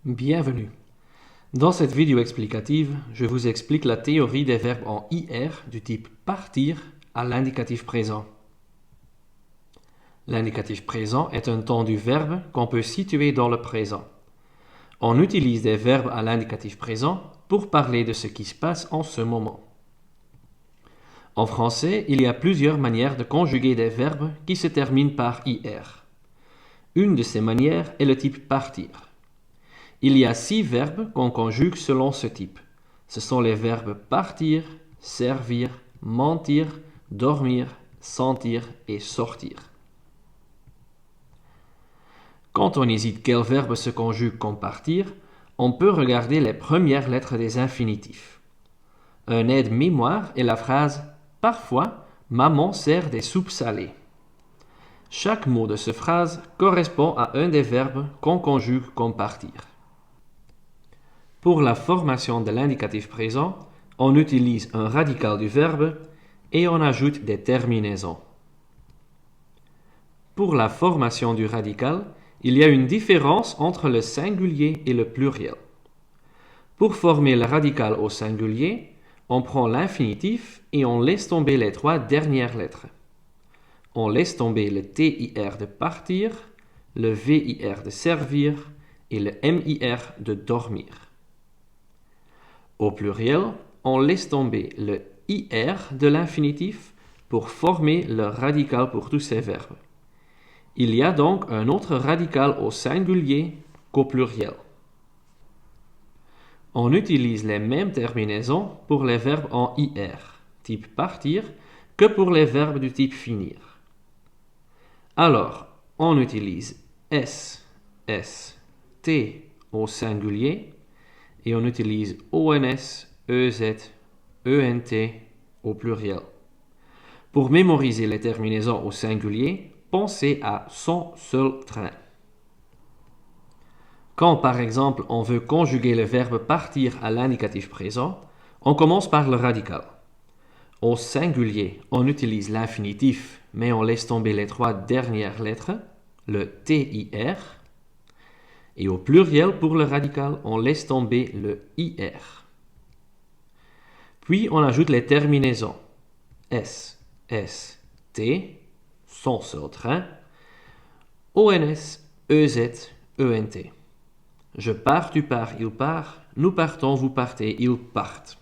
Bienvenue. Dans cette vidéo explicative, je vous explique la théorie des verbes en IR du type partir à l'indicatif présent. L'indicatif présent est un temps du verbe qu'on peut situer dans le présent. On utilise des verbes à l'indicatif présent pour parler de ce qui se passe en ce moment. En français, il y a plusieurs manières de conjuguer des verbes qui se terminent par IR. Une de ces manières est le type partir. Il y a 6 verbes qu'on conjugue selon ce type. Ce sont les verbes partir, servir, mentir, dormir, sentir et sortir. Quand on hésite quel verbe se conjugue comme partir, on peut regarder les premières lettres des infinitifs. Un aide-mémoire est la phrase « Parfois, maman sert des soupes salées ». Chaque mot de cette phrase correspond à un des verbes qu'on conjugue comme partir. Pour la formation de l'indicatif présent, on utilise un radical du verbe et on ajoute des terminaisons. Pour la formation du radical, il y a une différence entre le singulier et le pluriel. Pour former le radical au singulier, on prend l'infinitif et on laisse tomber les 3 dernières lettres. On laisse tomber le TIR de partir, le VIR de servir et le MIR de dormir. Au pluriel, on laisse tomber le IR de l'infinitif pour former le radical pour tous ces verbes. Il y a donc un autre radical au singulier qu'au pluriel. On utilise les mêmes terminaisons pour les verbes en IR, type partir, que pour les verbes du type finir. Alors, on utilise S, S, T au singulier et on utilise ONS, EZ, ENT au pluriel. Pour mémoriser les terminaisons au singulier, pensez à son seul train. Quand par exemple on veut conjuguer le verbe partir à l'indicatif présent, on commence par le radical. Au singulier, on utilise l'infinitif, mais on laisse tomber les 3 dernières lettres, le TIR. Et au pluriel, pour le radical, on laisse tomber le IR. Puis on ajoute les terminaisons S, S, T, son seul train, ONS, EZ, ENT. Je pars, tu pars, il part, nous partons, vous partez, ils partent.